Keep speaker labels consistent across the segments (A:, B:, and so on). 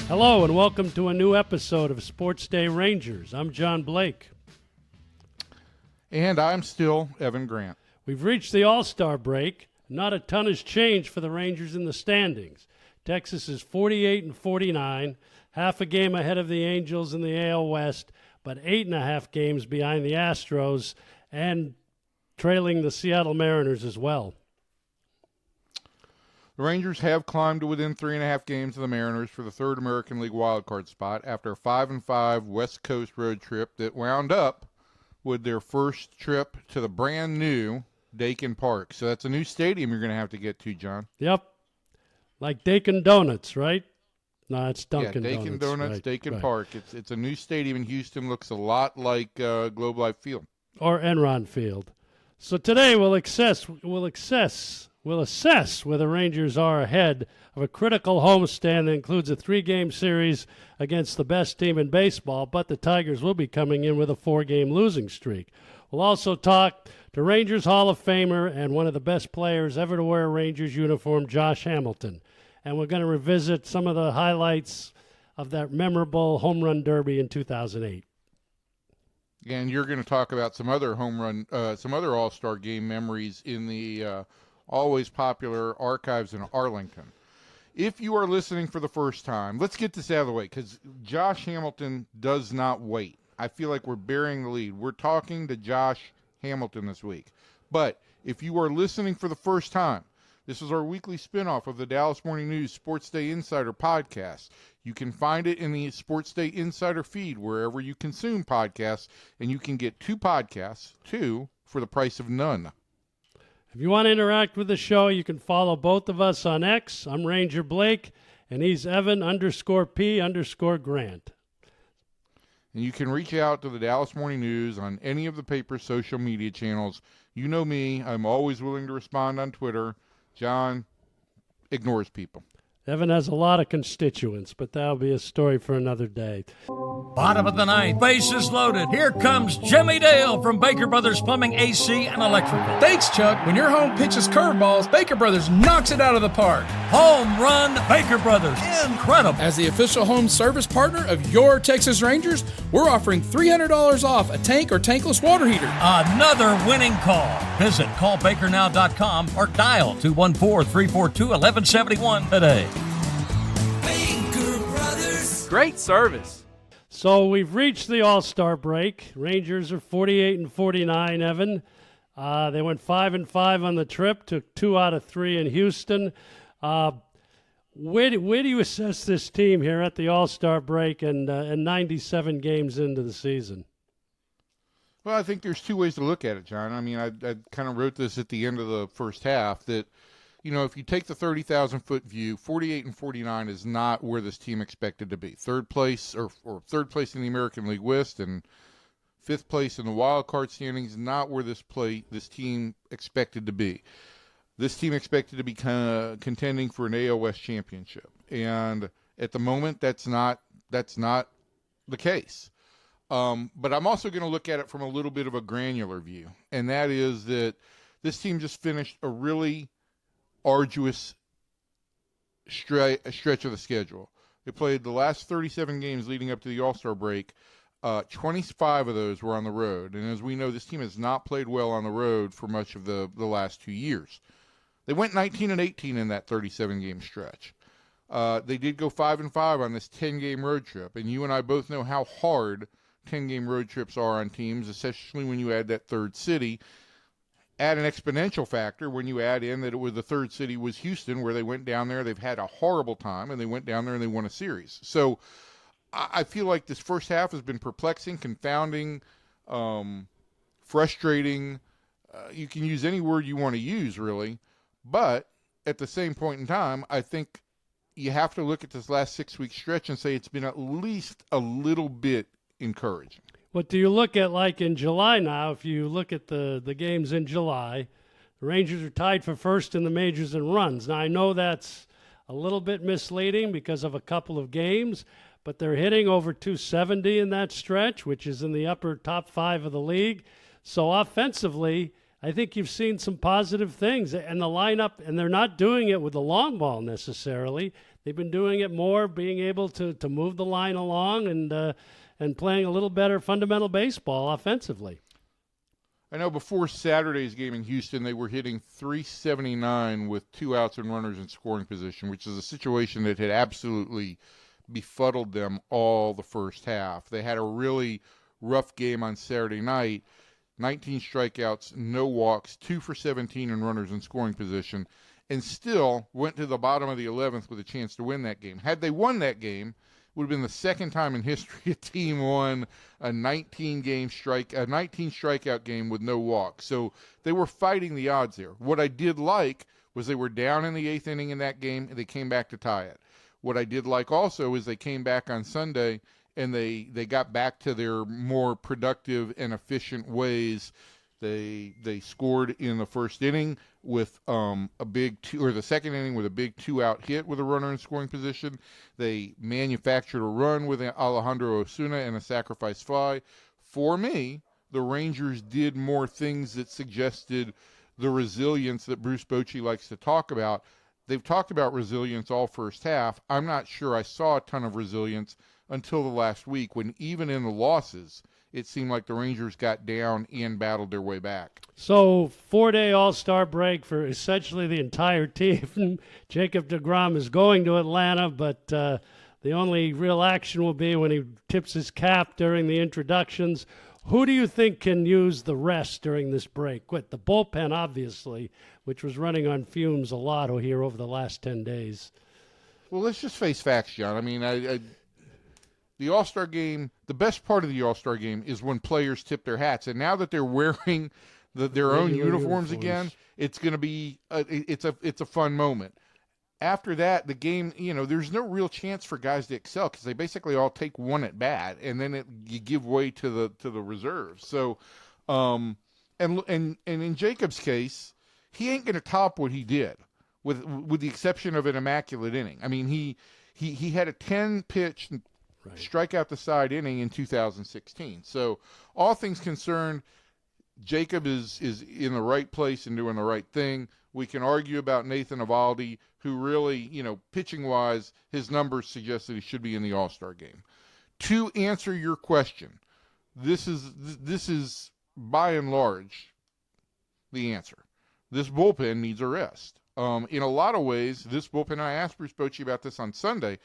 A: Hello and welcome to a new episode of SportsDay Rangers. I'm John Blake.
B: And I'm still Evan Grant.
A: We've reached the All-Star break. Not a ton has changed for the Rangers in the standings. Texas is 48-49, half a game ahead of the Angels in the AL West, but 8.5 games behind the Astros and trailing the Seattle Mariners as well.
B: The Rangers have climbed to within 3.5 games of the Mariners for the third American League wildcard spot after a 5-5 West Coast road trip that wound up with their first trip to the brand new Dakin Park. So that's a new stadium you're going to have to get to, John.
A: Yep. Like Dakin Donuts, right? No, it's Dunkin' Donuts.
B: Yeah, Dakin Donuts,
A: right,
B: Dakin
A: right.
B: Park. It's a new stadium in Houston. Looks a lot like Globe Life Field.
A: Or Enron Field. So today we'll assess where the Rangers are ahead of a critical homestand that includes a 3-game series against the best team in baseball, but the Tigers will be coming in with a 4-game losing streak. We'll also talk to Rangers Hall of Famer and one of the best players ever to wear a Rangers uniform, Josh Hamilton. And we're going to revisit some of the highlights of that memorable home run derby in 2008.
B: And you're going to talk about some other some other All-Star game memories in the always popular archives in Arlington. If you are listening for the first time, let's get this out of the way because Josh Hamilton does not wait. I feel like we're burying the lead. We're talking to Josh Hamilton this week. But if you are listening for the first time, this is our weekly spinoff of the Dallas Morning News SportsDay Insider podcast. You can find it in the SportsDay Insider feed wherever you consume podcasts, and you can get 2 podcasts, 2 for the price of none.
A: If you want to interact with the show, you can follow both of us on X. I'm Ranger Blake, and he's Evan_P_Grant.
B: And you can reach out to the Dallas Morning News on any of the paper's social media channels. You know me. I'm always willing to respond on Twitter. John ignores people.
A: Evan has a lot of constituents, but that'll be a story for another day.
C: Bottom of the ninth, bases loaded. Here comes Jimmy Dale from Baker Brothers Plumbing, AC, and Electrical.
D: Thanks, Chuck. When your home pitches curveballs, Baker Brothers knocks it out of the park.
C: Home run, Baker Brothers. Incredible.
D: As the official home service partner of your Texas Rangers, we're offering $300 off a tank or tankless water heater.
C: Another winning call. Visit callbakernow.com or dial 214-342-1171 today.
E: Baker Brothers.
F: Great service.
A: So we've reached the All-Star break. Rangers are 48-49, Evan. They went 5-5 on the trip, took 2 out of 3 in Houston. Where do you assess this team here at the All-Star break and 97 games into the season?
B: Well, I think there's 2 ways to look at it, John. I mean, I kind of wrote this at the end of the first half that, you know, if you take the 30,000-foot view, 48-49 is not where this team expected to be. Third place or third place in the American League West and 5th place in the wild card standings, not where this team expected to be. This team expected to be contending for an AL West championship, and at the moment, that's not the case. But I'm also going to look at it from a little bit of a granular view, and that is that this team just finished a really arduous stretch of the schedule. They played the last 37 games leading up to the All-Star break. 25 of those were on the road, and as we know, this team has not played well on the road for much of the last 2 years. They went 19-18 in that 37-game stretch. They did go 5-5 on this 10-game road trip, and you and I both know how hard 10-game road trips are on teams, especially when you add that third city. Add an exponential factor when you add in that it was the third city was Houston, where they went down there. They've had a horrible time, and they went down there and they won a series. So I feel like this first half has been perplexing, confounding, frustrating. You can use any word you want to use, really. But at the same point in time, I think you have to look at this last 6-week stretch and say it's been at least a little bit encouraging.
A: What do you look at like in July now? If you look at the games in July, the Rangers are tied for first in the majors in runs. Now, I know that's a little bit misleading because of a couple of games, but they're hitting over 270 in that stretch, which is in the upper top 5 of the league. So offensively, I think you've seen some positive things. And the lineup, and they're not doing it with the long ball necessarily. They've been doing it more, being able to move the line along and playing a little better fundamental baseball offensively.
B: I know before Saturday's game in Houston, they were hitting .379 with 2 outs and runners in scoring position, which is a situation that had absolutely befuddled them all the first half. They had a really rough game on Saturday night, 19 strikeouts, no walks, 2 for 17 and runners in scoring position, and still went to the bottom of the 11th with a chance to win that game. Had they won that game, would have been the second time in history a team won a 19 strikeout game with no walk. So they were fighting the odds there. What I did like was they were down in the 8th inning in that game, and they came back to tie it. What I did like also is they came back on Sunday, and they got back to their more productive and efficient ways. They scored in the first inning with a big the second inning with a big 2-out hit with a runner in scoring position. They manufactured a run with Alejandro Osuna and a sacrifice fly. For me, the Rangers did more things that suggested the resilience that Bruce Bochy likes to talk about. They've talked about resilience all first half. I'm not sure I saw a ton of resilience until the last week, when even in the losses, it seemed like the Rangers got down and battled their way back.
A: So 4-day All-Star break for essentially the entire team. Jacob deGrom is going to Atlanta, but the only real action will be when he tips his cap during the introductions. Who do you think can use the rest during this break? With the bullpen, obviously, which was running on fumes a lot here over the last 10 days.
B: Well, let's just face facts, John. I mean, the All-Star game, the best part of the All-Star game is when players tip their hats. And now that they're wearing their own uniforms again, it's going to be it's a fun moment. After that, the game, there's no real chance for guys to excel because they basically all take one at bat, and then you give way to the reserves. So, and in Jacob's case, he ain't going to top what he did, with the exception of an immaculate inning. I mean, he had a 10-pitch strikeout the side inning in 2016. So, all things concerned, Jacob is in the right place and doing the right thing. We can argue about Nathan Eovaldi, who really, pitching-wise, his numbers suggest that he should be in the All-Star game. To answer your question, this is by and large the answer. This bullpen needs a rest. In a lot of ways, this bullpen, I asked Bruce Bochy about this on Sunday,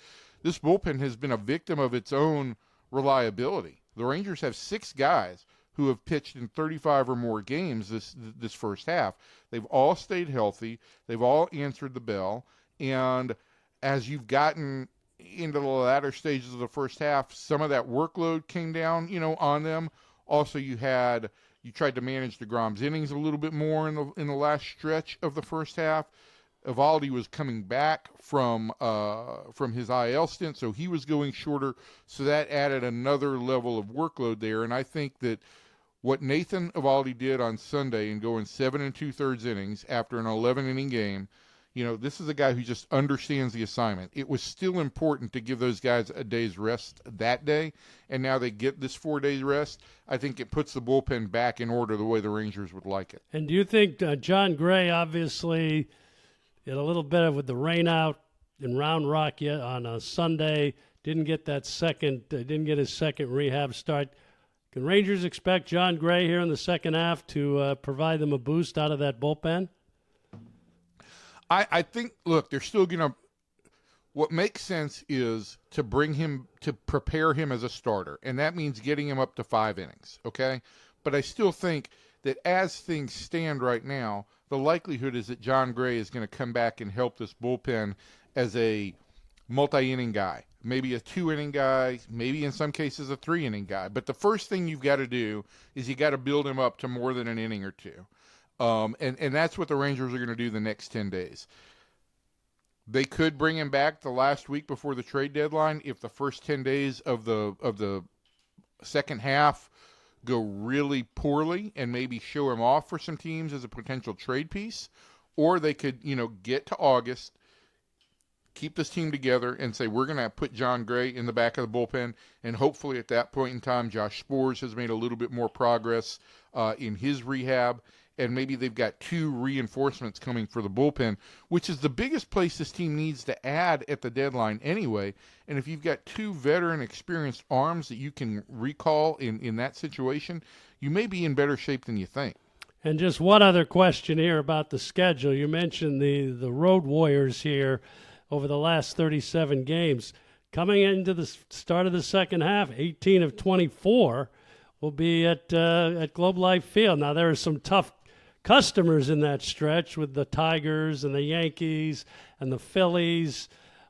B: this bullpen has been a victim of its own reliability. The Rangers have 6 guys who have pitched in 35 or more games this first half. They've all stayed healthy. They've all answered the bell. And as you've gotten into the latter stages of the first half, some of that workload came down, on them. Also, you tried to manage deGrom's innings a little bit more in the last stretch of the first half. Eovaldi was coming back from his IL stint, so he was going shorter. So that added another level of workload there. And I think that what Nathan Eovaldi did on Sunday in going 7 2/3 innings after an 11-inning game, this is a guy who just understands the assignment. It was still important to give those guys a day's rest that day, and now they get this 4 days rest. I think it puts the bullpen back in order the way the Rangers would like it.
A: And do you think John Gray, obviously, had a little bit with the rain out in Round Rock yet on a Sunday, didn't get his second rehab start. Can Rangers expect John Gray here in the second half to provide them a boost out of that bullpen?
B: I think, look, they're still going to – what makes sense is to bring him – to prepare him as a starter, and that means getting him up to 5 innings, okay? But I still think that as things stand right now, the likelihood is that John Gray is going to come back and help this bullpen as a multi-inning guy, maybe a 2-inning guy, maybe in some cases a 3-inning guy. But the first thing you've got to do is you got to build him up to more than an inning or two. And that's what the Rangers are going to do the next 10 days. They could bring him back the last week before the trade deadline if the first 10 days of the second half go really poorly and maybe show him off for some teams as a potential trade piece. Or they could, get to August, keep this team together and say, we're going to put John Gray in the back of the bullpen. And hopefully at that point in time, Josh Sborz has made a little bit more progress in his rehab. and maybe they've got 2 reinforcements coming for the bullpen, which is the biggest place this team needs to add at the deadline anyway. And if you've got 2 veteran experienced arms that you can recall in that situation, you may be in better shape than you think.
A: And just one other question here about the schedule. You mentioned the road warriors here over the last 37 games. Coming into the start of the second half, 18 of 24 will be at Globe Life Field. Now, there are some tough customers in that stretch with the Tigers and the Yankees and the Phillies.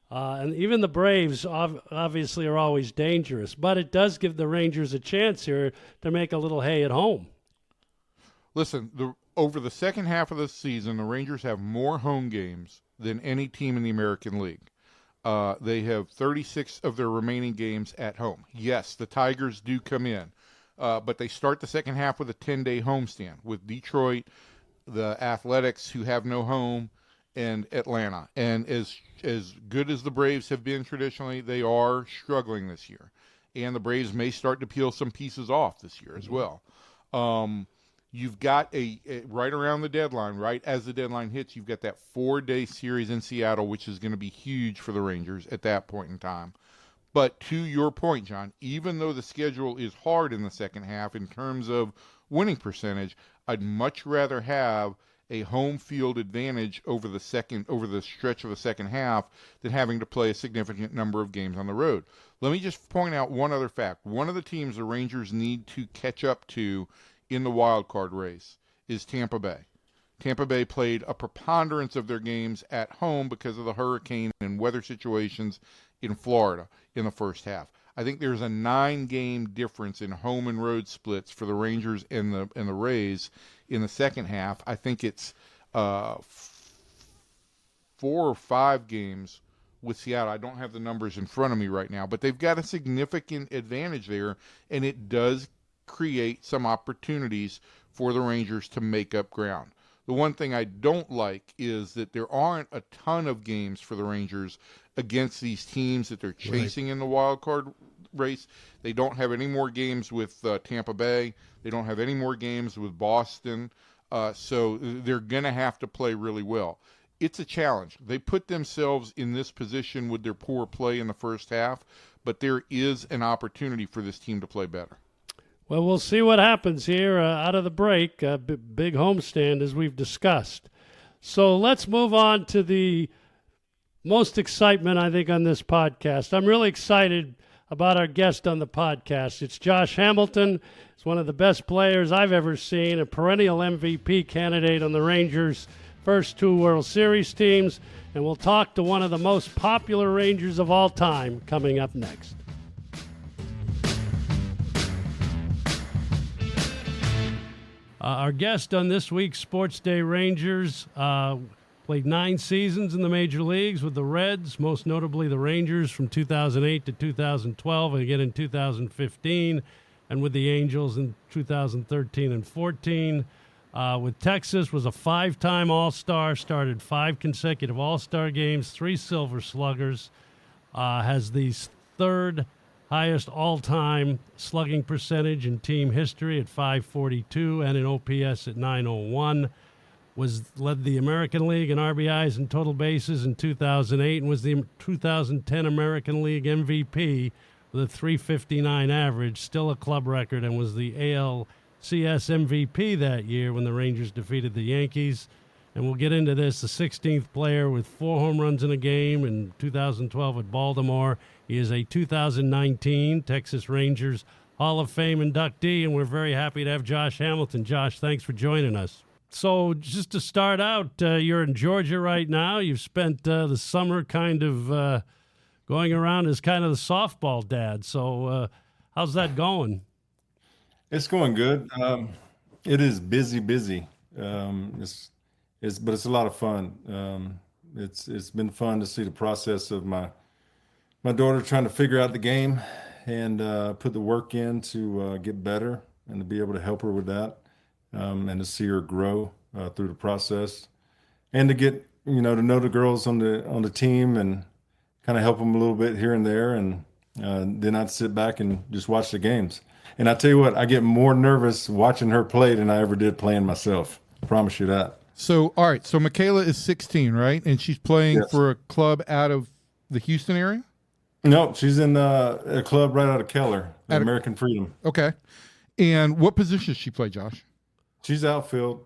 A: And even the Braves obviously are always dangerous. But it does give the Rangers a chance here to make a little hay at home.
B: Listen, over the second half of the season, the Rangers have more home games than any team in the American League. They have 36 of their remaining games at home. Yes, the Tigers do come in, but they start the second half with a 10-day homestand with Detroit, the Athletics, who have no home, and Atlanta. And as good as the Braves have been traditionally, they are struggling this year. And the Braves may start to peel some pieces off this year as well. You've got a right around the deadline, right as the deadline hits, you've got that 4-day series in Seattle, which is going to be huge for the Rangers at that point in time. But to your point, John, even though the schedule is hard in the second half in terms of winning percentage, I'd much rather have a home field advantage over the stretch of the second half than having to play a significant number of games on the road. Let me just point out one other fact. One of the teams the Rangers need to catch up to in the wild card race is Tampa Bay. Tampa Bay played a preponderance of their games at home because of the hurricane and weather situations in Florida in the first half. I think there's a 9-game difference in home and road splits for the Rangers and the Rays in the second half. I think it's 4 or 5 games with Seattle. I don't have the numbers in front of me right now, but they've got a significant advantage there, and it does create some opportunities for the Rangers to make up ground. The one thing I don't like is that there aren't a ton of games for the Rangers against these teams that they're chasing in the wild card race. They don't have any more games with Tampa Bay. They don't have any more games with Boston. So they're going to have to play really well. It's a challenge. They put themselves in this position with their poor play in the first half, but there is an opportunity for this team to play better.
A: Well, we'll see what happens here out of the break. Big homestand, as we've discussed. So let's move on to the most excitement, I think, on this podcast. I'm really excited about our guest on the podcast. It's Josh Hamilton. He's one of the best players I've ever seen, a perennial MVP candidate on the Rangers' first 2 World Series teams. And we'll talk to one of the most popular Rangers of all time coming up next. Our guest on this week's Sports Day Rangers played 9 seasons in the major leagues with the Reds, most notably the Rangers from 2008 to 2012, and again in 2015, and with the Angels in 2013 and 14. With Texas, was a 5-time All-Star, started 5 consecutive All-Star games, 3 Silver Sluggers, has the 3rd highest all-time slugging percentage in team history at .542 and an OPS at .901. Led the American League in RBIs and total bases in 2008 and was the 2010 American League MVP with a .359 average, still a club record, and was the ALCS MVP that year when the Rangers defeated the Yankees. And we'll get into this, the 16th player with 4 home runs in a game in 2012 at Baltimore. He is a 2019 Texas Rangers Hall of Fame inductee, and we're very happy to have Josh Hamilton. Josh, thanks for joining us. So just to start out, you're in Georgia right now. You've spent the summer kind of going around as kind of the softball dad. So how's that going?
F: It's going good. It is busy. But it's a lot of fun. It's been fun to see the process of my daughter trying to figure out the game and put the work in to get better and to be able to help her with that, and to see her grow through the process, and to get to know the girls on the team and kind of help them a little bit here and there, and then I'd sit back and just watch the games. And I tell you what, I get more nervous watching her play than I ever did playing myself. Promise you that.
B: So, all right. So Michaela is 16, right? And she's playing
F: Yes.
B: for a club out of the Houston area?
F: No, she's in a club right out of Keller, American Freedom.
B: Okay. And what position does she play, Josh?
F: She's outfield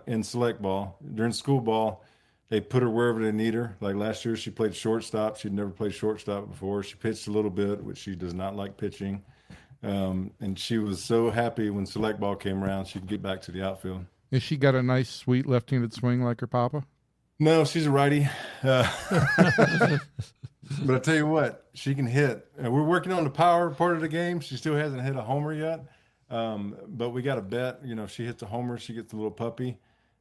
F: in select ball. During school ball, they put her wherever they need her. Like last year, she played shortstop. She'd never played shortstop before. She pitched a little bit, which she does not like pitching. And she was so happy when select ball came around, she could get back to the outfield.
B: Has she got a nice, sweet left-handed swing like her papa?
F: No, she's a righty. But I tell you what, she can hit. We're working on the power part of the game. She still hasn't hit a homer yet. But we got a bet. If she hits a homer, she gets a little puppy.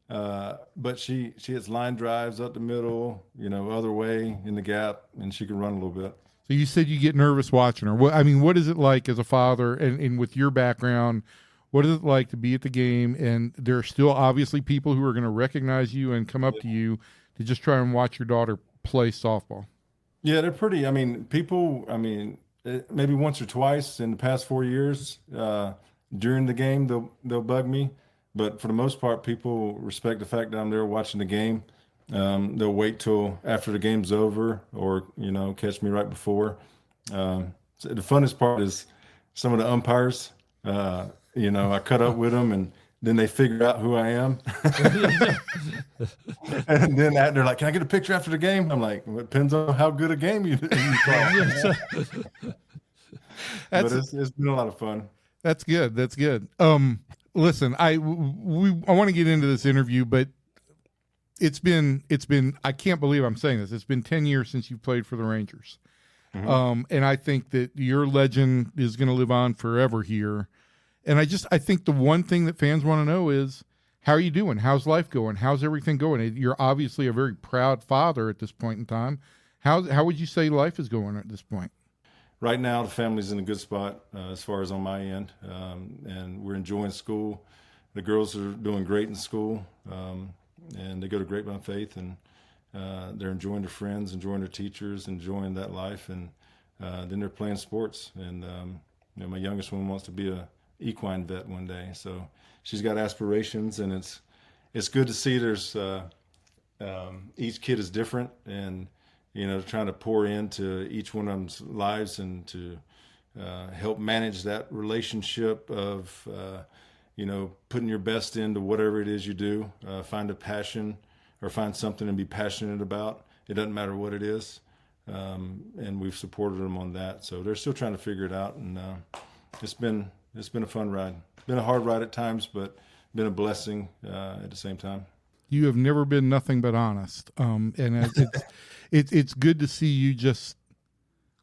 F: But she hits line drives up the middle, other way in the gap, and she can run a little bit.
B: So you said you get nervous watching her. What is it like as a father and with your background? What is it like to be at the game and there are still obviously people who are going to recognize you and come up to you to just try and watch your daughter play softball?
F: Yeah, they're pretty. People, maybe once or twice in the past 4 years during the game, they'll bug me. But for the most part, people respect the fact that I'm there watching the game. They'll wait till after the game's over or, catch me right before. So the funnest part is some of the umpires. I cut up with them and then they figure out who I am. And then they're like, "Can I get a picture after the game?" I'm like, "Well, it depends on how good a game you call." But it's been a lot of fun.
B: That's good. That's good. Listen, I want to get into this interview, but it's been I can't believe I'm saying this. It's been 10 years since you played for the Rangers. Mm-hmm. And I think that your legend is going to live on forever here. And I think the one thing that fans want to know is, how are you doing? How's life going? How's everything going? You're obviously a very proud father at this point in time. How would you say life is going at this point?
F: Right now, the family's in a good spot as far as on my end, and we're enjoying school. The girls are doing great in school, and they go to Grapevine Faith, and they're enjoying their friends, enjoying their teachers, enjoying that life, and then they're playing sports. And my youngest one wants to be a equine vet one day, so she's got aspirations, and it's good to see there's each kid is different, and trying to pour into each one of them's lives and to help manage that relationship of putting your best into whatever it is you do. Find a passion or find something to be passionate about. It doesn't matter what it is, and we've supported them on that, so they're still trying to figure it out, and it's been a fun ride. It's been a hard ride at times, but been a blessing at the same time.
B: You have never been nothing but honest, and it's good to see you just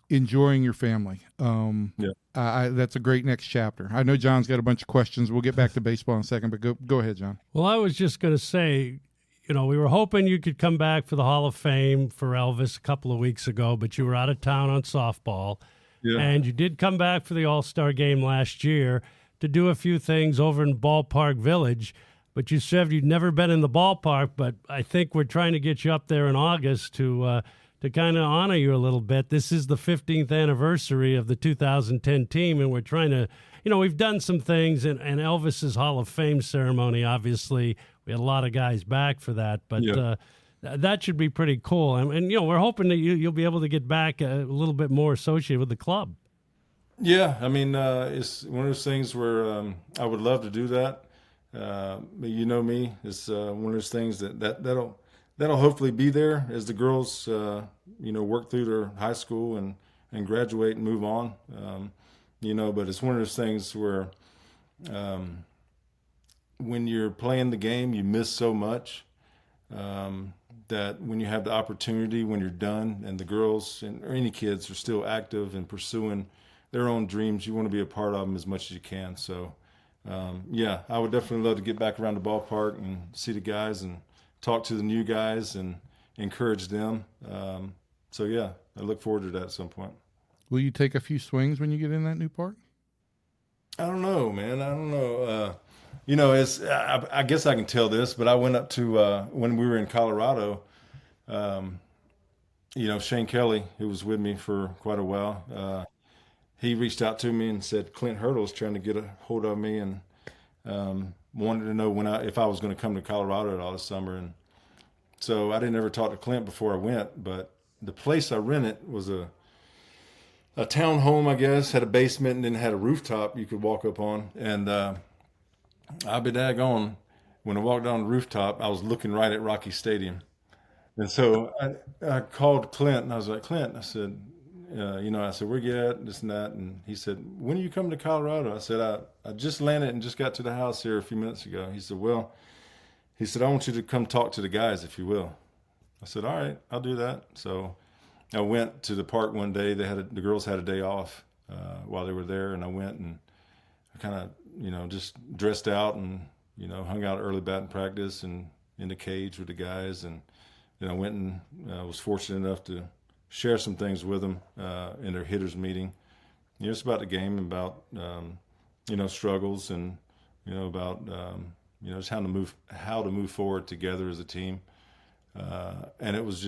B: enjoying your family. That's a great next chapter. I know John's got a bunch of questions. We'll get back to baseball in a second, but go ahead, John.
A: Well, I was just going to say, we were hoping you could come back for the Hall of Fame for Elvis a couple of weeks ago, but you were out of town on softball. Yeah. And you did come back for the All-Star game last year to do a few things over in Ballpark Village. But you said you'd never been in the ballpark, but I think we're trying to get you up there in August to kind of honor you a little bit. This is the 15th anniversary of the 2010 team, and we're trying to, we've done some things, and Elvis's Hall of Fame ceremony, obviously, we had a lot of guys back for that, but that should be pretty cool. And we're hoping that you'll be able to get back a little bit more associated with the club.
F: Yeah, it's one of those things where I would love to do that. But you know me, it's one of those things that'll hopefully be there as the girls work through their high school and graduate and move on. But it's one of those things where when you're playing the game, you miss so much that when you have the opportunity, when you're done, and the girls or any kids are still active and pursuing their own dreams, you want to be a part of them as much as you can. So. I would definitely love to get back around the ballpark and see the guys and talk to the new guys and encourage them. I look forward to that at some point.
B: Will you take a few swings when you get in that new park?
F: I don't know, man. I don't know. I guess I can tell this, but I went up to when we were in Colorado. Shane Kelly, who was with me for quite a while. He reached out to me and said Clint Hurdle's trying to get a hold of me, and wanted to know if I was going to come to Colorado at all this summer. And so I didn't ever talk to Clint before I went, but the place I rented was a town home, I guess, had a basement and then had a rooftop you could walk up on. And I'll be daggone, when I walked on the rooftop, I was looking right at Rocky Stadium. And so I called Clint and I was like, Clint, I said, I said, where you at, this and that. And he said, when are you coming to Colorado? I said, I just landed and just got to the house here a few minutes ago. He said, I want you to come talk to the guys, if you will. I said, all right, I'll do that. So I went to the park one day. The girls had a day off while they were there. And I went and I kind of, just dressed out and, hung out early batting practice and in the cage with the guys. And then I went and was fortunate enough to share some things with them in their hitters meeting. It's about the game, about struggles, and about just how to move forward together as a team. And it was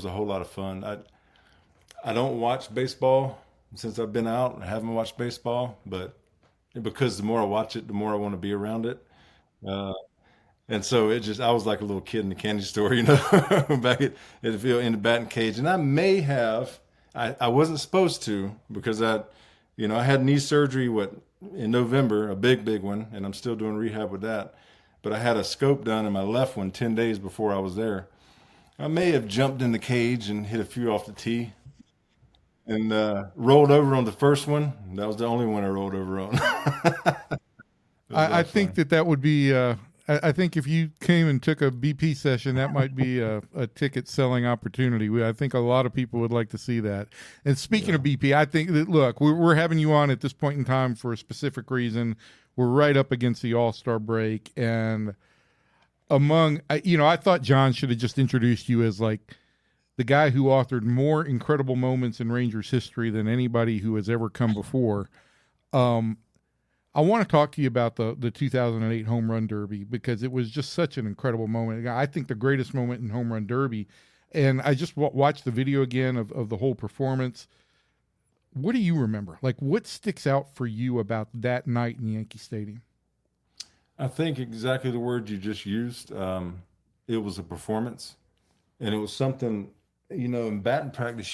F: a whole lot of fun. I don't watch baseball since I've been out. I haven't watched baseball, but because the more I watch it, the more I want to be around it. And so I was like a little kid in the candy store, back in the batting cage. And I may have, I wasn't supposed to, because I had knee surgery, in November, a big one, and I'm still doing rehab with that. But I had a scope done in my left one 10 days before I was there. I may have jumped in the cage and hit a few off the tee and rolled over on the first one. That was the only one I rolled over on.
B: I think that would be, I think if you came and took a BP session, that might be a ticket selling opportunity. I think a lot of people would like to see that. And speaking of BP, I think that, look, we're having you on at this point in time for a specific reason. We're right up against the All-Star break. And I thought John should have just introduced you as like the guy who authored more incredible moments in Rangers history than anybody who has ever come before. I want to talk to you about the 2008 Home Run Derby, because it was just such an incredible moment. I think the greatest moment in Home Run Derby. And I just watched the video again of the whole performance. What do you remember? Like, what sticks out for you about that night in Yankee Stadium?
F: I think exactly the word you just used. It was a performance, and it was something, in batting practice,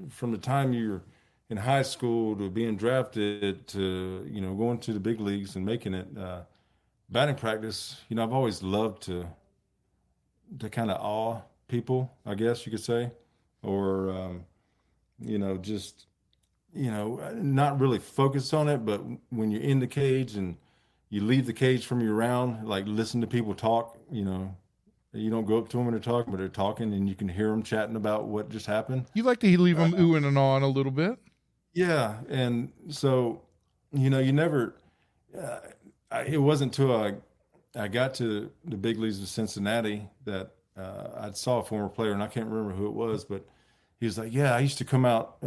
F: from the time you're in high school to being drafted to, going to the big leagues and making it, batting practice, I've always loved to kind of awe people, I guess you could say, or, just, not really focus on it, but when you're in the cage and you leave the cage from your round, like listen to people talk, you don't go up to them when they're talking, but they're talking and you can hear them chatting about what just happened.
B: You like to leave them oohing and awing a little bit.
F: Yeah, and so, you never, it wasn't until I got to the big leagues of Cincinnati that I saw a former player, and I can't remember who it was, but he was like, yeah, I used to come out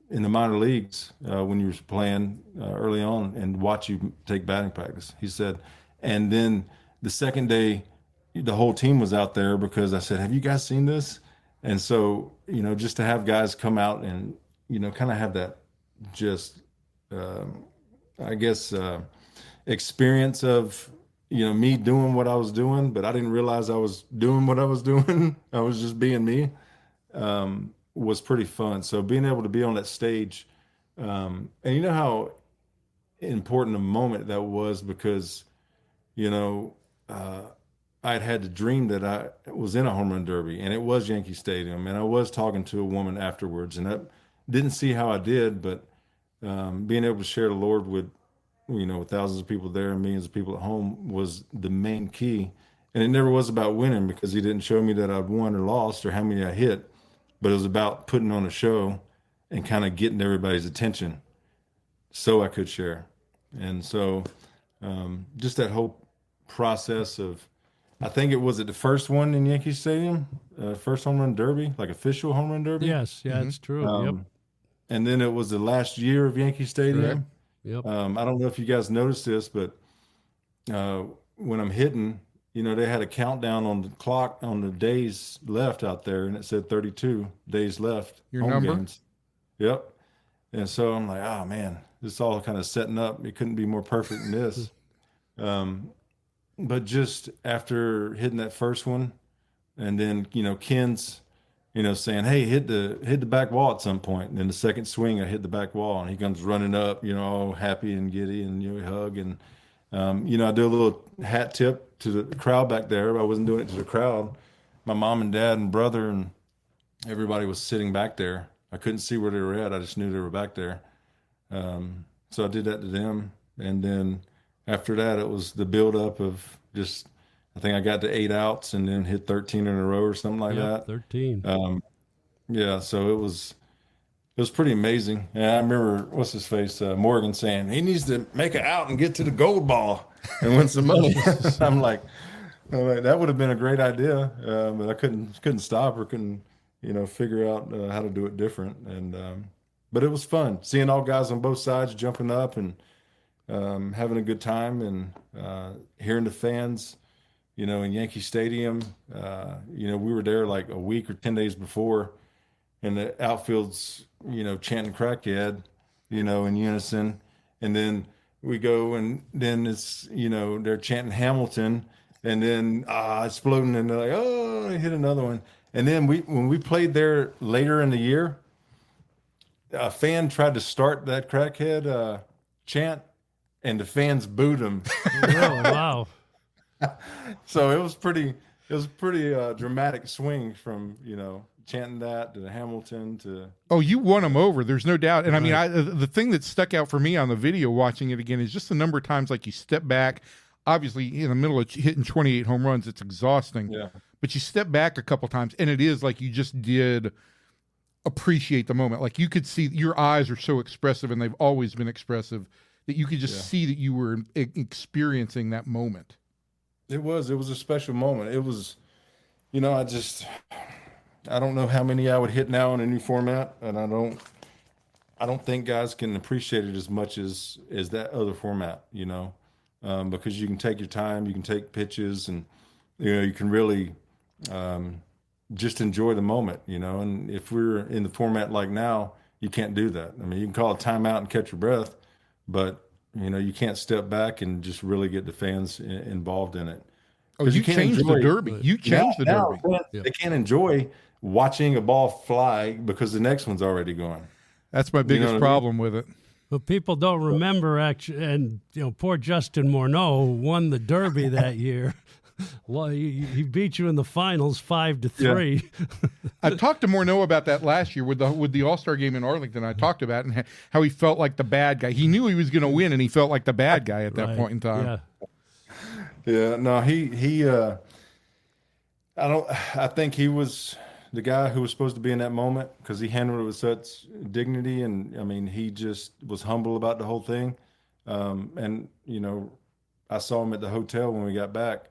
F: in the minor leagues when you were playing early on and watch you take batting practice. He said, and then the second day, the whole team was out there because I said, have you guys seen this? And so, just to have guys come out and, kind of have that just, experience of, me doing what I was doing, but I didn't realize I was doing what I was doing. I was just being me, was pretty fun. So being able to be on that stage, and how important a moment that was, because, I'd had the dream that I was in a home run derby, and it was Yankee Stadium, and I was talking to a woman afterwards, and I didn't see how I did, but being able to share the Lord with, with thousands of people there and millions of people at home was the main key. And it never was about winning, because he didn't show me that I'd won or lost or how many I hit, but it was about putting on a show and kind of getting everybody's attention so I could share. And so just that whole process of, I think it was the first one in Yankee Stadium, first home run derby, like official home run derby.
A: Yes, yeah, it's true. Yep.
F: And then it was the last year of Yankee Stadium.
A: Yep.
F: I don't know if you guys noticed this, but when I'm hitting, they had a countdown on the clock on the days left out there, and it said 32 days left.
B: Your number?
F: Games. Yep. And so I'm like, oh man, this is all kind of setting up. It couldn't be more perfect than this. But just after hitting that first one, and then Ken's saying, "Hey, hit the back wall at some point." And then the second swing, I hit the back wall, and he comes running up, all happy and giddy, and we hug, and I do a little hat tip to the crowd back there. I wasn't doing it to the crowd. My mom and dad and brother and everybody was sitting back there. I couldn't see where they were at. I just knew they were back there. So I did that to them, and then after that, it was the buildup of just. I think I got to 8 outs and then hit 13 in a row or something like that.
A: 13.
F: Yeah, so it was pretty amazing. And I remember what's his face, Morgan, saying he needs to make it out and get to the gold ball and win some money. I'm like, that would have been a great idea, but I couldn't stop or couldn't figure out how to do it different. And but it was fun seeing all guys on both sides jumping up and having a good time, and hearing the fans. In Yankee Stadium, we were there like a week or 10 days before, and the outfield's, chanting crackhead, in unison. And then we go, and then it's, they're chanting Hamilton, and then exploding, and they're like, oh, I hit another one. And then when we played there later in the year, a fan tried to start that crackhead chant, and the fans booed him.
A: Oh, wow.
F: So it was pretty dramatic swing from chanting that to Hamilton to.
B: Oh, you won them over. There's no doubt. And I mean, the thing that stuck out for me on the video watching it again is just the number of times like you step back. Obviously, in the middle of hitting 28 home runs, it's exhausting.
F: Yeah.
B: But you step back a couple times, and it is like you just did appreciate the moment. Like you could see your eyes are so expressive, and they've always been expressive, that you could just see that you were experiencing that moment.
F: It was a special moment. It was, I don't know how many I would hit now in a new format, and I don't think guys can appreciate it as much as that other format, because you can take your time, you can take pitches, and you can really just enjoy the moment, and if we're in the format like now, you can't do that. I mean, you can call a timeout and catch your breath, but you can't step back and just really get the fans involved in it.
B: Oh, you changed the Derby. You changed the Derby.
F: They can't enjoy watching a ball fly because the next one's already gone.
B: That's my biggest problem with it.
A: But people don't remember, actually, and poor Justin Morneau won the Derby that year. Well, he beat you in the finals 5-3.
B: Yeah. I talked to Morneau about that last year with the All-Star game in Arlington. I talked about it and how he felt like the bad guy. He knew he was going to win, and he felt like the bad guy at that point in time.
F: Yeah. No, I think he was the guy who was supposed to be in that moment because he handled it with such dignity, and I mean, he just was humble about the whole thing. And I saw him at the hotel when we got back.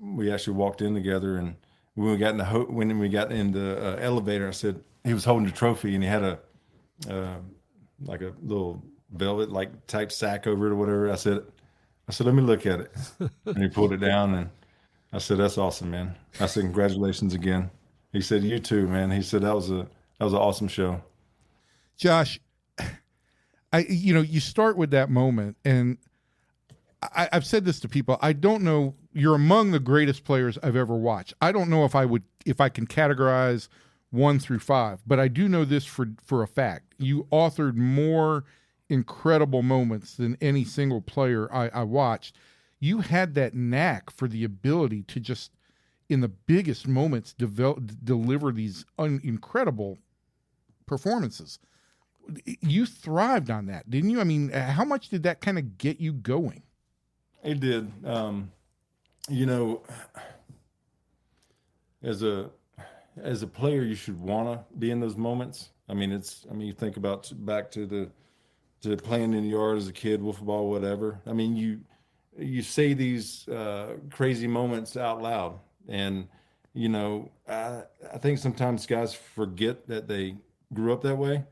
F: We actually walked in together, and when we got in the elevator, I said he was holding the trophy, and he had like a little velvet type sack over it or whatever. I said, let me look at it, and he pulled it down, and I said, that's awesome, man. I said, congratulations again. He said, you too, man. He said that was an awesome show.
B: Josh, you start with that moment, and I've said this to people. I don't know. You're among the greatest players I've ever watched. I don't know if I can categorize 1 through 5, but I do know this for a fact. You authored more incredible moments than any single player I watched. You had that knack for the ability to just, in the biggest moments, deliver these incredible performances. You thrived on that, didn't you? I mean, how much did that kind of get you going?
F: It did. As a player, you should want to be in those moments. I mean, you think about back to playing in the yard as a kid, wiffle ball, whatever. I mean, you say these crazy moments out loud, and I think sometimes guys forget that they grew up that way,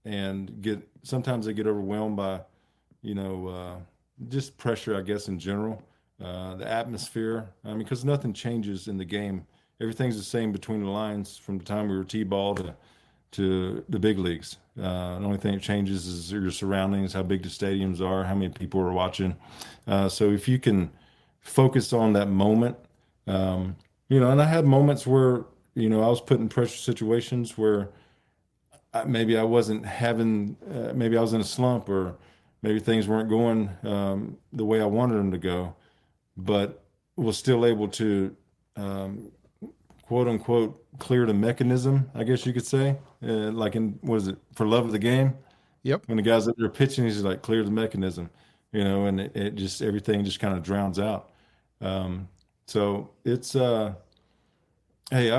F: and sometimes they get overwhelmed by just pressure, I guess, in general. The atmosphere, because nothing changes in the game. Everything's the same between the lines from the time we were T-ball to the big leagues. The only thing that changes is your surroundings, how big the stadiums are, how many people are watching. So if you can focus on that moment, and I had moments where, I was put in pressure situations where maybe I wasn't having, maybe I was in a slump, or maybe things weren't going the way I wanted them to go, but was still able to, quote unquote, clear the mechanism, I guess you could say. Like was it For Love of the Game?
B: Yep.
F: When the guy's up there pitching, he's like, clear the mechanism, and it just, everything just kind of drowns out. So it's, hey,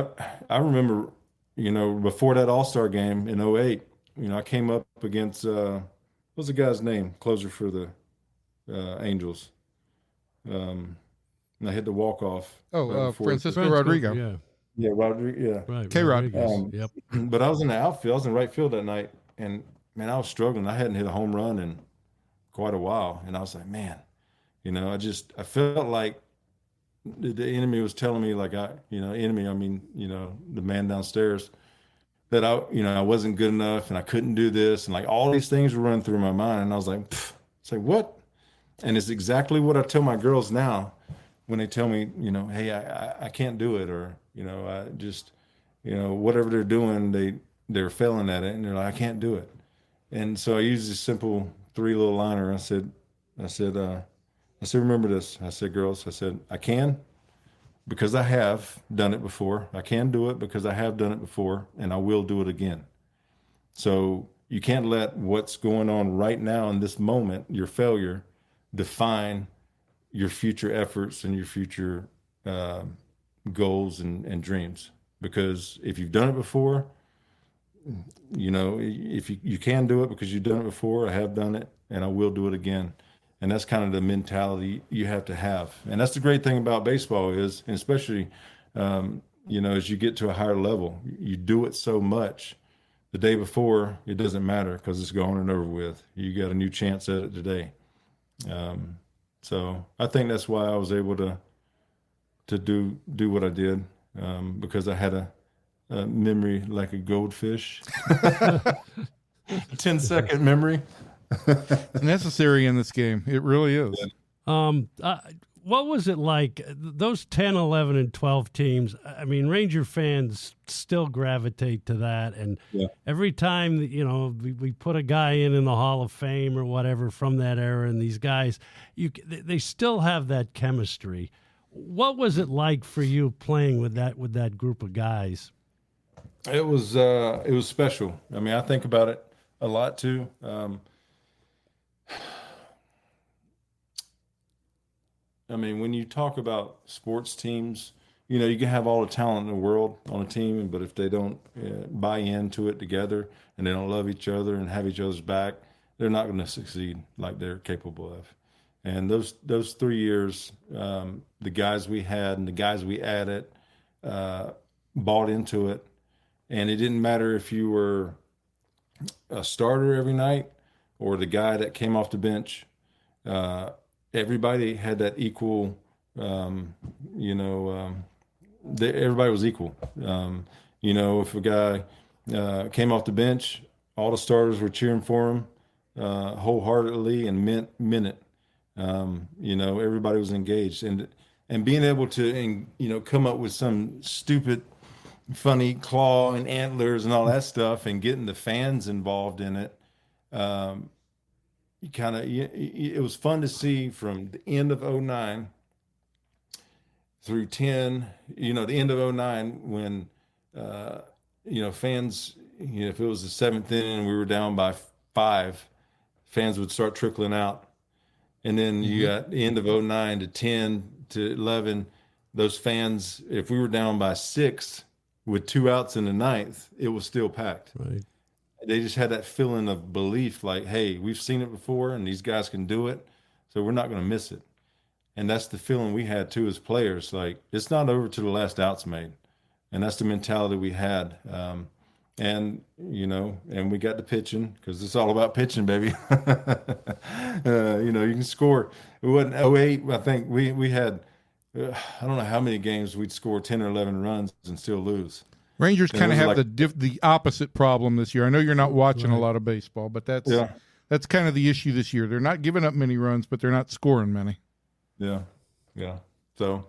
F: I remember, before that All-Star game in 08, I came up against, what's the guy's name? Closer for the Angels. And I hit the walk-off.
B: Francisco Rodrigo.
A: Yeah.
F: Yeah, Rodrigo. Yeah.
A: Right.
B: K-Rod.
A: Rodriguez. Yep.
F: But I was in the outfield. I was in right field that night, and man, I was struggling. I hadn't hit a home run in quite a while, and I was like, man, I felt like the enemy was telling me, like, enemy, I mean, the man downstairs, that I wasn't good enough and I couldn't do this, and like all these things were running through my mind, and I was like, it's like, what? And it's exactly what I tell my girls now when they tell me, hey, I can't do it, or I just, whatever they're doing, they're failing at it, and they're like, I can't do it. And so I used this simple 3 little liner. I said, remember this. I said, girls, I can, because I have done it before. I can do it because I have done it before, and I will do it again. So you can't let what's going on right now in this moment, your failure, define your future efforts and your future goals and dreams. Because if you've done it before, if you can do it because you've done it before, I have done it, and I will do it again. And that's kind of the mentality you have to have. And that's the great thing about baseball is, and especially, as you get to a higher level, you do it so much. The day before, it doesn't matter because it's gone and over with. You got a new chance at it today. So I think that's why I was able to do what I did, because I had a memory like a goldfish. 10-second memory.
B: It's necessary in this game. It really is.
A: What was it like, those 10, 11, and 12 teams? I mean, Ranger fans still gravitate to that. And every time, we put a guy in the Hall of Fame or whatever from that era, and these guys, they still have that chemistry. What was it like for you playing with that group of guys?
F: It was special. I mean, I think about it a lot too. I mean, when you talk about sports teams, you can have all the talent in the world on a team, but if they don't buy into it together and they don't love each other and have each other's back, they're not going to succeed like they're capable of. And those 3 years, the guys we had and the guys we added bought into it. And it didn't matter if you were a starter every night or the guy that came off the bench. Everybody had that equal, everybody was equal. If a guy came off the bench, all the starters were cheering for him wholeheartedly and meant it. Everybody was engaged. And being able to, come up with some stupid, funny claw and antlers and all that stuff and getting the fans involved in it, it was fun to see from the end of 09 through 10, the end of 09 when, fans, if it was the 7th inning and we were down by 5, fans would start trickling out. And then you got the end of 09 to 10 to 11, those fans, if we were down by 6 with 2 outs in the 9th, it was still packed.
A: Right.
F: They just had that feeling of belief, like, hey, we've seen it before and these guys can do it, so we're not going to miss it. And that's the feeling we had too as players. Like, it's not over till the last out's made. And that's the mentality we had. And we got the pitching because it's all about pitching, baby. You can score. It wasn't 08. I think we had, I don't know how many games we'd score 10 or 11 runs and still lose.
B: Rangers kind of have
F: like,
B: the opposite problem this year. I know you're not watching a lot of baseball, but that's kind of the issue this year. They're not giving up many runs, but they're not scoring many.
F: Yeah. So,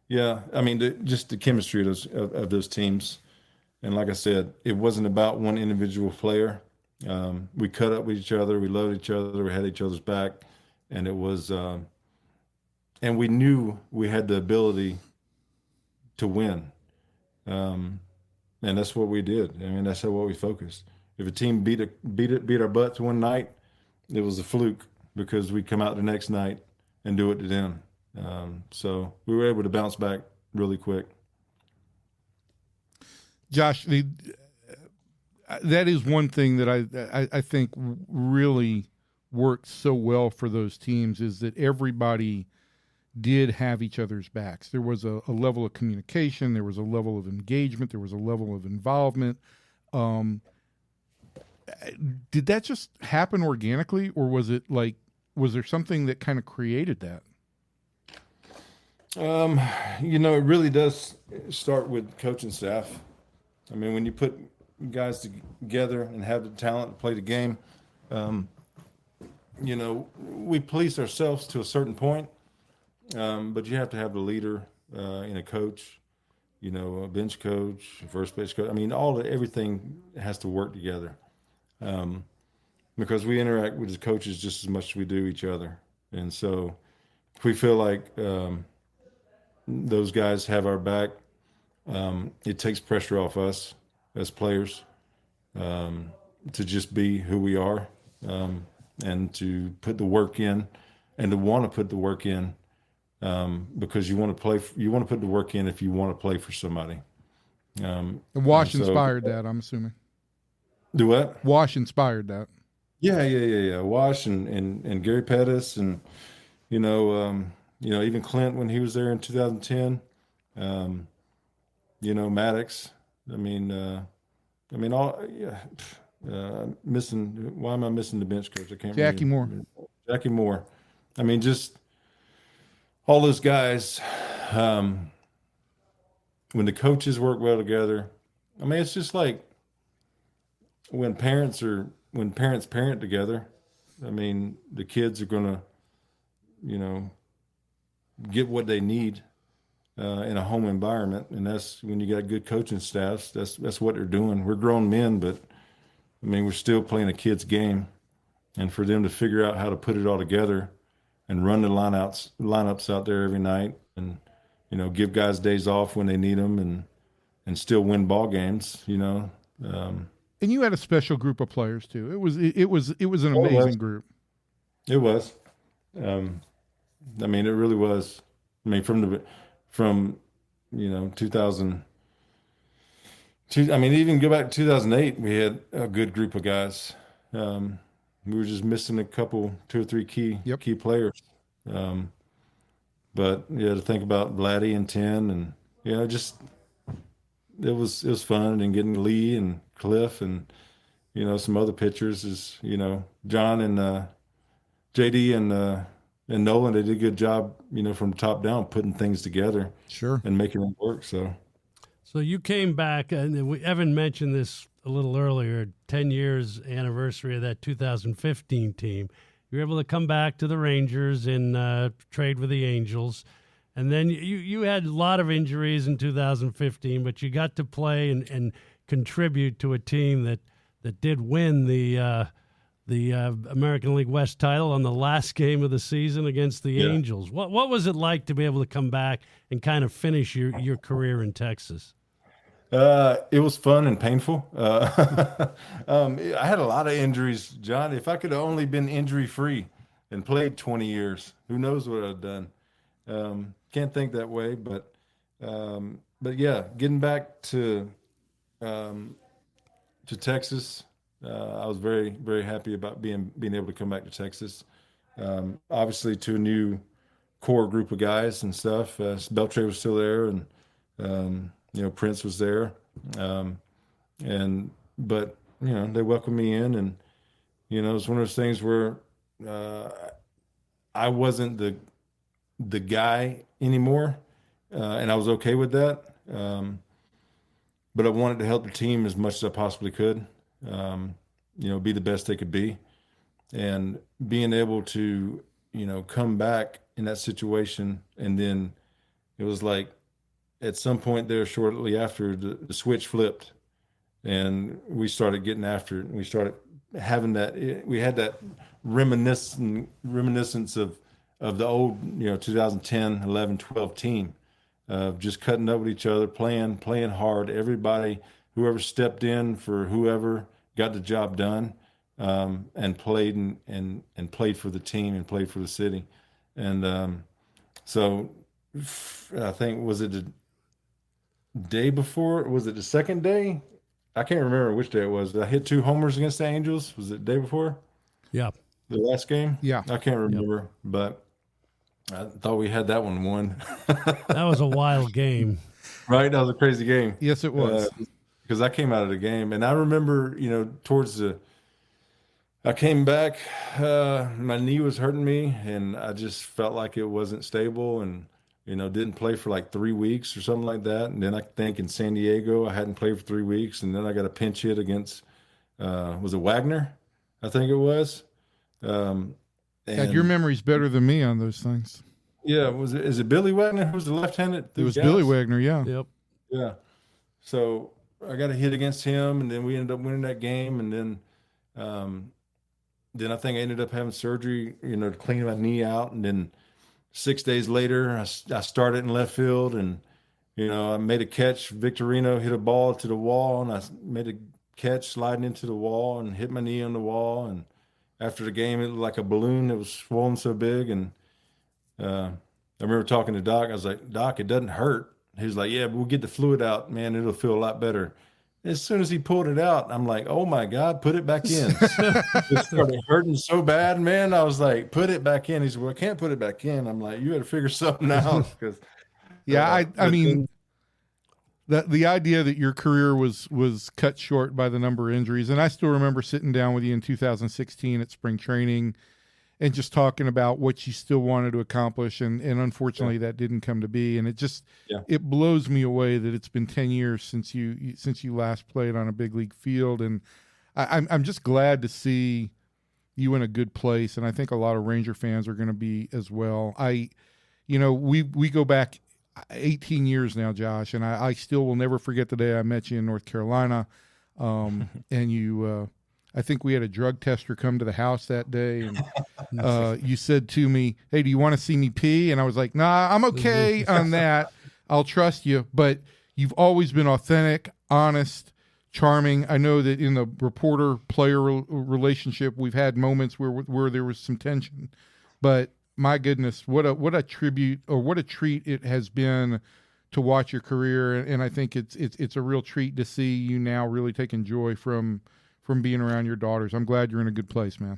F: yeah, I mean, just the chemistry of those teams. And like I said, it wasn't about one individual player. We cut up with each other. We loved each other. We had each other's back. And it was and we knew we had the ability to win. And that's what we did. I mean, that's what we focused. If a team beat our butts one night, it was a fluke because we come out the next night and do it to them. So we were able to bounce back really quick.
B: Josh, that is one thing that I think really worked so well for those teams is that everybody did have each other's backs. There was a level of communication. There was a level of engagement. There was a level of involvement. Did that just happen organically, or was there something that kind of created that?
F: It really does start with coaching staff. I mean, when you put guys together and have the talent to play the game, we police ourselves to a certain point. But you have to have the leader and a coach, a bench coach, a first base coach. I mean, everything has to work together because we interact with the coaches just as much as we do each other. And so if we feel like those guys have our back, it takes pressure off us as players to just be who we are and to put the work in and to want to put the work in. Because you want to play, you want to put the work in if you want to play for somebody.
B: And Wash inspired that, I'm assuming.
F: Do what?
B: Wash inspired that.
F: Yeah. Wash and Gary Pettis and even Clint when he was there in 2010. Maddox. Missing. Why am I missing the bench coach? I can't.
B: Jackie Moore.
F: Jackie Moore. I mean, just. All those guys, when the coaches work well together, I mean, it's just like when parents parent together. I mean, the kids are going to, get what they need in a home environment, and that's when you got good coaching staffs. That's what they're doing. We're grown men, but I mean, we're still playing a kid's game, and for them to figure out how to put it all together. And run the lineups out there every night, and give guys days off when they need them, and still win ball games. And
B: you had a special group of players too. It was an amazing group.
F: It was. I mean, it really was. I mean, from 2000. I mean, even go back to 2008, we had a good group of guys. We were just missing a couple, 2 or 3 key players. But to think about Vladdy and 10 and, just, it was fun, and getting Lee and Cliff and, some other pitchers is, John and JD and Nolan, they did a good job, from the top down, putting things together.
B: Sure. And
F: making them work. So
A: you came back, and Evan mentioned this a little earlier, 10 years anniversary of that 2015 team. You were able to come back to the Rangers and trade with the Angels. And then you had a lot of injuries in 2015, but you got to play and contribute to a team that did win the American League West title on the last game of the season against the Angels. What was it like to be able to come back and kind of finish your career in Texas?
F: It was fun and painful. I had a lot of injuries, John. If I could have only been injury-free and played 20 years, who knows what I'd done. Can't think that way, but yeah, getting back to Texas, I was very, very happy about being able to come back to Texas. Obviously, to a new core group of guys and stuff. Beltre was still there, and Prince was there, but they welcomed me in, and it was one of those things where I wasn't the guy anymore, and I was okay with that. but I wanted to help the team as much as I possibly could. Be the best they could be, and being able to, come back in that situation. And then it was like at some point there shortly after the switch flipped and we started getting after it. And we started having we had that reminiscence of the old, 2010, 11, 12 team of just cutting up with each other, playing hard. Everybody, whoever stepped in for whoever, got the job done, and played and played for the team and played for the city. And so I think, was it the day before? Was it the second day? I can't remember which day it was. I hit 2 homers against the Angels. Was it the day before?
A: Yeah.
F: The last game?
B: Yeah.
F: I can't remember, but I thought we had that one won.
A: That was a wild game.
F: Right? That was a crazy game.
B: Yes, it was.
F: Because I came out of the game, and I remember, I came back, my knee was hurting me, and I just felt like it wasn't stable, and, didn't play for like 3 weeks or something like that. And then I think in San Diego, I hadn't played for 3 weeks, and then I got a pinch hit against, was it Wagner? I think it was.
B: God, your memory's better than me on those things.
F: Yeah, is it Billy Wagner who was the left-handed?
B: It was Billy Wagner, yeah.
A: Yep.
F: Yeah. So I got a hit against him, and then we ended up winning that game. And then I think I ended up having surgery, to clean my knee out. And then 6 days later, I started in left field, and, I made a catch. Victorino hit a ball to the wall, and I made a catch sliding into the wall and hit my knee on the wall. And after the game, it looked like a balloon that was swollen so big. And I remember talking to Doc. I was like, Doc, it doesn't hurt. He was like, yeah, but we'll get the fluid out, man. It'll feel a lot better. As soon as he pulled it out, I'm like, oh my God, put it back in. It started hurting so bad, man. I was like, put it back in. He said, well, I can't put it back in. I'm like, you had to figure something out.
B: Yeah, I mean, the idea that your career was cut short by the number of injuries, and I still remember sitting down with you in 2016 at spring training and just talking about what you still wanted to accomplish, and unfortunately that didn't come to be. And it just it blows me away that it's been 10 years since you last played on a big league field, and I'm just glad to see you in a good place, and I think a lot of Ranger fans are going to be as well. We go back 18 years now, Josh, and I still will never forget the day I met you in North Carolina, and you. I think we had a drug tester come to the house that day, and you said to me, hey, do you want to see me pee? And I was like, nah, I'm okay on that. I'll trust you. But you've always been authentic, honest, charming. I know that in the reporter-player relationship, we've had moments where there was some tension. But my goodness, what a tribute, or what a treat it has been to watch your career. And I think it's a real treat to see you now really taking joy from being around your daughters. I'm glad you're in a good place, man.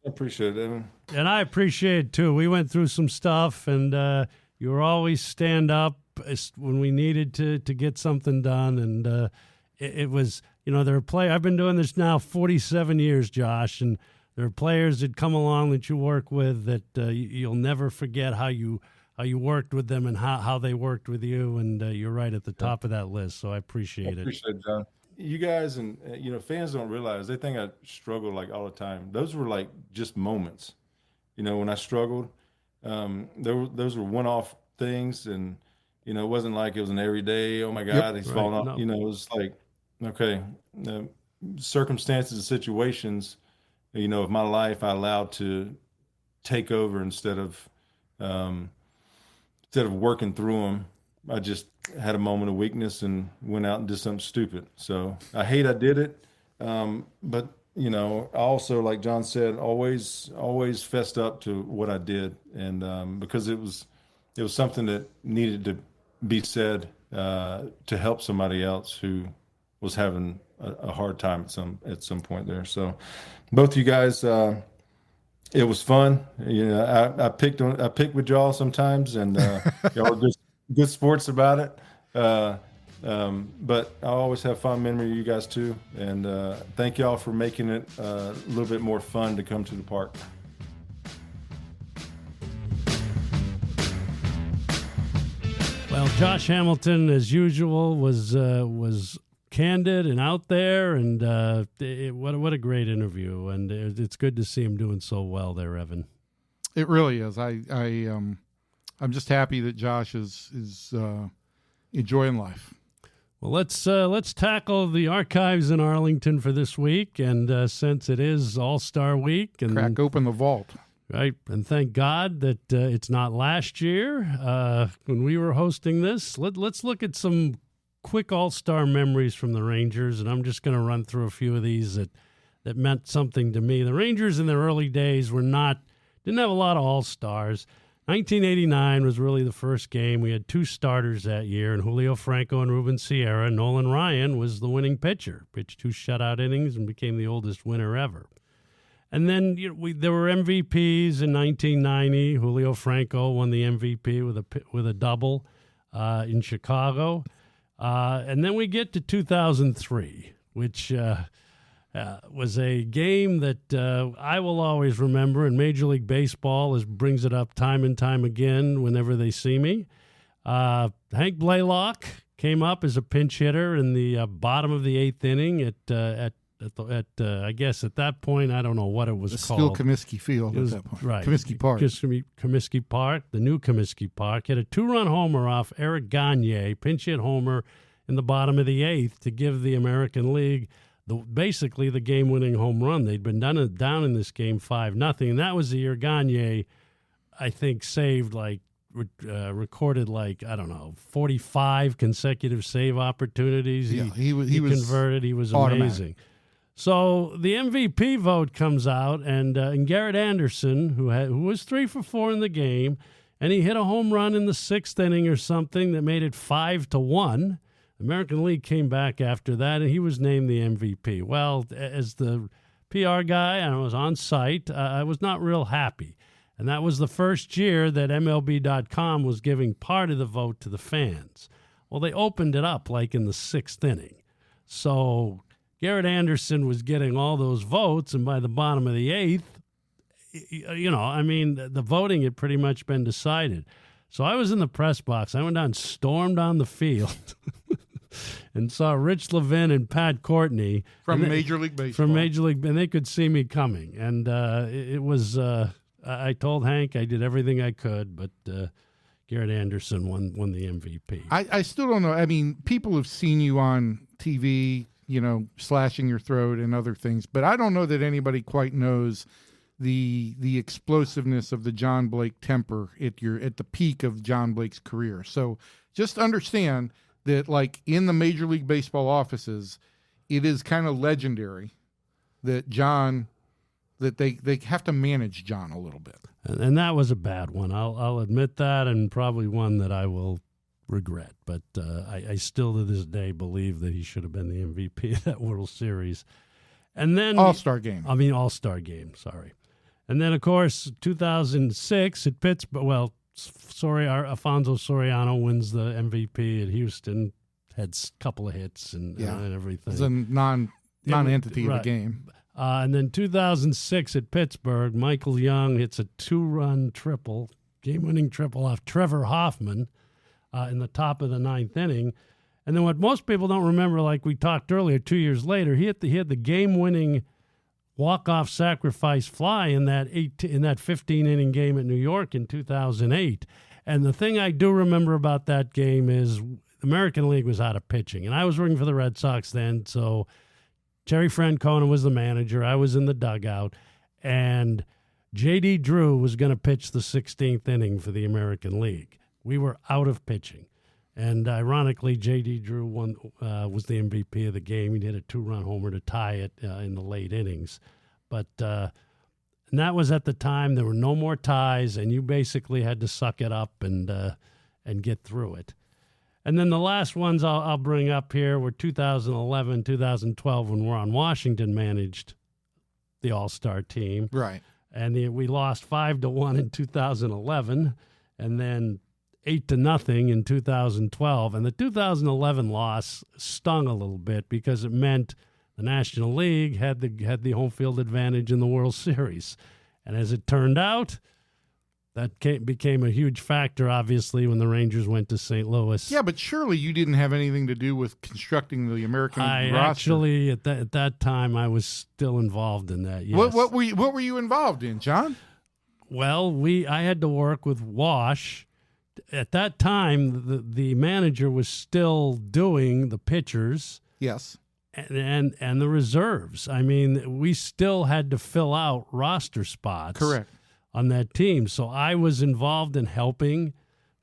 F: I appreciate it, Evan.
A: And I appreciate it, too. We went through some stuff, and you were always stand up when we needed to get something done. And it was, there are I've been doing this now 47 years, Josh, and there are players that come along that you work with that you'll never forget how you worked with them and how they worked with you. And you're right at the top of that list, so I appreciate it.
F: I appreciate it, John. You guys and fans don't realize, they think I struggle like all the time. Those were like just moments, when I struggled. Those were one-off things, and it wasn't like it was an everyday. Oh my God, he's falling off. No. It was like, okay, circumstances and situations, of my life, I allowed to take over instead of working through them. I just had a moment of weakness and went out and did something stupid. So I hate I did it. But, I also, like John said, always fessed up to what I did. And because it was something that needed to be said to help somebody else who was having a hard time at some point there. So both of you guys, it was fun. I picked with y'all sometimes, and y'all were good sports about it. But I always have fond memory of you guys too. And thank y'all for making it a little bit more fun to come to the park.
A: Well, Josh Hamilton, as usual, was candid and out there, and what a great interview, and it's good to see him doing so well there, Evan.
B: It really is. I'm just happy that Josh is enjoying life.
A: Well, let's tackle the archives in Arlington for this week, and since it is All-Star Week, and
B: crack open the vault.
A: Right, and thank God that it's not last year when we were hosting this. Let's look at some quick All-Star memories from the Rangers, and I'm just going to run through a few of these that meant something to me. The Rangers in their early days didn't have a lot of All-Stars. 1989 was really the first game. We had 2 starters that year, and Julio Franco and Ruben Sierra. Nolan Ryan was the winning pitcher, pitched 2 shutout innings and became the oldest winner ever. And then there were MVPs in 1990. Julio Franco won the MVP with a double in Chicago. And then we get to 2003, which was a game that I will always remember, and Major League Baseball brings it up time and time again whenever they see me. Hank Blaylock came up as a pinch hitter in the bottom of the 8th inning at I guess at that point, I don't know what it was called.
B: Still Comiskey Field at that point.
A: Right.
B: Comiskey Park.
A: Comiskey Park, the new Comiskey Park. Hit a 2-run homer off Eric Gagne, pinch hit homer in the bottom of the 8th to give the American League basically the game-winning home run. They'd been down in this game 5-0, and that was the year Gagne, I think, saved recorded 45 consecutive save opportunities.
B: He was
A: converted. He was amazing. So the MVP vote comes out, and Garrett Anderson, who was 3 for 4 in the game, and he hit a home run in the 6th inning or something that made it 5-1. American League came back after that, and he was named the MVP. Well, as the PR guy, I was on site. I was not real happy. And that was the first year that MLB.com was giving part of the vote to the fans. Well, they opened it up in the 6th inning. So Garrett Anderson was getting all those votes, and by the bottom of the 8th, the voting had pretty much been decided. So I was in the press box. I went down, stormed on the field, and saw Rich Levin and Pat Courtney.
B: From Major League Baseball.
A: From Major League, and they could see me coming. And it was... I told Hank I did everything I could, but Garrett Anderson won the MVP.
B: I still don't know. I mean, people have seen you on TV, slashing your throat and other things, but I don't know that anybody quite knows the explosiveness of the John Blake temper at the peak of John Blake's career. So just understand that, in the Major League Baseball offices, it is kind of legendary that they have to manage John a little bit.
A: And that was a bad one. I'll admit that, and probably one that I will regret. But I still to this day believe that he should have been the MVP of that World Series. And then
B: All-Star game.
A: All-Star game, sorry. And then, of course, 2006 at Pittsburgh, Alfonso Soriano wins the MVP at Houston, had a couple of hits and everything.
B: It's a non-entity of the game.
A: And then 2006 at Pittsburgh, Michael Young hits a 2-run triple, game-winning triple off Trevor Hoffman in the top of the 9th inning. And then what most people don't remember, like we talked earlier, 2 years later, he had the game-winning walk-off sacrifice fly in that 15-inning game at New York in 2008. And the thing I do remember about that game is the American League was out of pitching, and I was working for the Red Sox then, so Terry Francona was the manager. I was in the dugout, and J.D. Drew was going to pitch the 16th inning for the American League. We were out of pitching, and ironically, J.D. Drew was the MVP of the game. He hit a 2-run homer to tie it in the late innings, but and that was at the time there were no more ties, and you basically had to suck it up and get through it. And then the last ones I'll bring up here were 2011, 2012, when Ron Washington managed the All-Star team.
B: Right.
A: And we lost 5-1 in 2011, and then 8-0 in 2012. And the 2011 loss stung a little bit because it meant the National League had the home field advantage in the World Series. And as it turned out, that became a huge factor, obviously, when the Rangers went to St. Louis.
B: Yeah, but surely you didn't have anything to do with constructing the American
A: I
B: roster.
A: actually, at that time, I was still involved in that. Yes.
B: What were you involved in, John?
A: Well, I had to work with Wash. At that time, the manager was still doing the pitchers.
B: Yes.
A: And the reserves. I mean, we still had to fill out roster spots.
B: Correct.
A: On that team. So I was involved in helping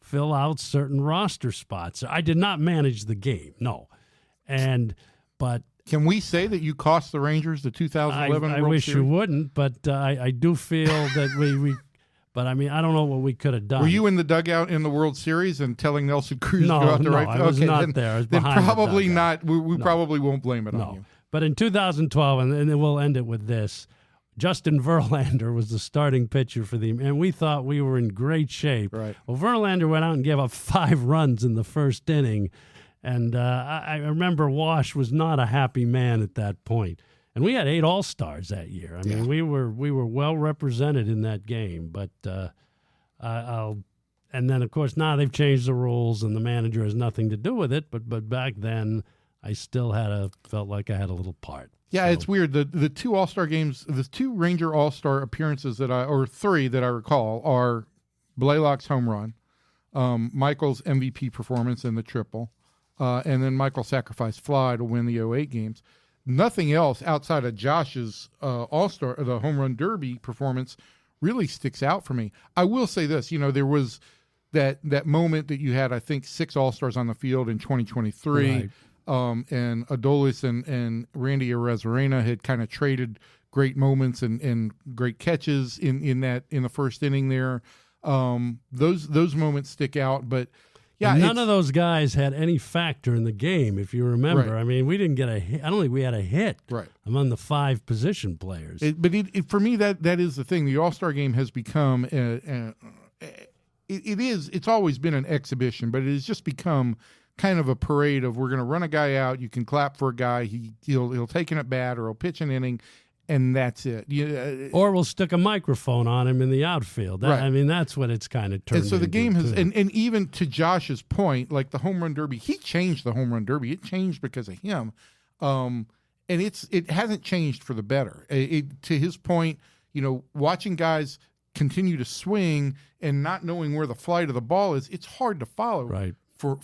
A: fill out certain roster spots. I did not manage the game, no. But
B: can we say that you cost the Rangers the 2011
A: I
B: World
A: wish
B: Series?
A: you wouldn't, but I do feel that we but I mean, I don't know what we could have done.
B: Were you in the dugout in the World Series and telling Nelson Cruz
A: No,
B: to go out the
A: no,
B: right?
A: I was not there. I was
B: then
A: behind the
B: probably
A: dugout.
B: not. We probably won't blame it on you.
A: But in 2012, and then we'll end it with this, Justin Verlander was the starting pitcher for and we thought we were in great shape.
B: Right.
A: Well, Verlander went out and gave up 5 runs in the first inning, and I remember Wash was not a happy man at that point. And we had 8 All-Stars that year. I mean, we were well represented in that game. But and then of course now they've changed the rules, and the manager has nothing to do with it. But back then, I still felt like I had a little part.
B: Yeah,
A: So,
B: it's weird. The 2 All-Star games, the 2 Ranger All-Star appearances or 3 that I recall are Blaylock's home run, Michael's MVP performance in the triple, and then Michael's sacrifice fly to win the 08 games. Nothing else outside of Josh's All-Star, the home run derby performance, really sticks out for me. I will say this, there was that moment that you had, I think, 6 All-Stars on the field in 2023.
A: Right.
B: And Adolis and Randy Arozarena had kind of traded great moments and great catches in the first inning there. Those moments stick out, but yeah,
A: none of those guys had any factor in the game, if you remember.
B: Right.
A: I mean, we didn't get a hit. I don't think we had a hit
B: Right.
A: among the 5 position players.
B: But for me, that is the thing. The All-Star game has become it's always been an exhibition, but it has just become kind of a parade of, we're going to run a guy out. You can clap for a guy. He'll take an at bat or he'll pitch an inning, and that's it.
A: Or we'll stick a microphone on him in the outfield.
B: Right.
A: I mean, that's what it's kind of turned
B: And so the
A: into,
B: game has,
A: too.
B: and even to Josh's point, like the home run derby, he changed the home run derby. It changed because of him, and it hasn't changed for the better. To his point, watching guys continue to swing and not knowing where the flight of the ball is, it's hard to follow.
A: Right.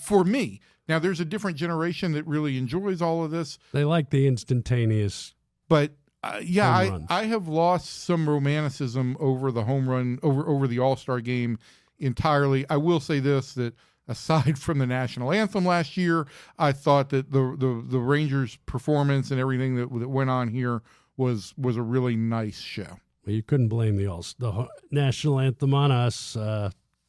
B: For me. Now, there's a different generation that really enjoys all of this.
A: They like the instantaneous.
B: But,
A: home runs.
B: I have lost some romanticism over the home run, over the All-Star game entirely. I will say this, that aside from the national anthem last year, I thought that the Rangers' performance and everything that went on here was a really nice show.
A: Well, you couldn't blame the national anthem on us.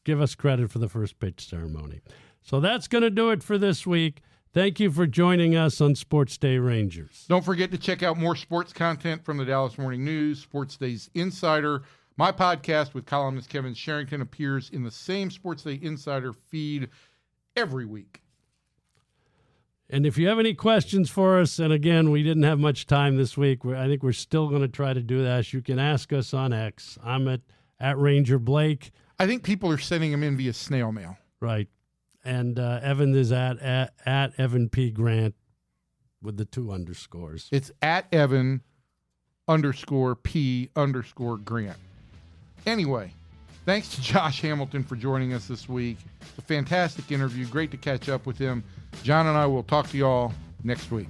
A: Give us credit for the first pitch ceremony. So that's going to do it for this week. Thank you for joining us on Sports Day Rangers.
B: Don't forget to check out more sports content from the Dallas Morning News, Sports Day's Insider. My podcast with columnist Kevin Sherrington appears in the same Sports Day Insider feed every week.
A: And if you have any questions for us, and again, we didn't have much time this week, I think we're still going to try to do that. You can ask us on X. I'm at Ranger Blake.
B: I think people are sending them in via snail mail.
A: Right. And Evan is at Evan P. Grant with the 2 underscores.
B: It's at Evan_P_Grant. Anyway, thanks to Josh Hamilton for joining us this week. It's a fantastic interview. Great to catch up with him. John and I will talk to y'all next week.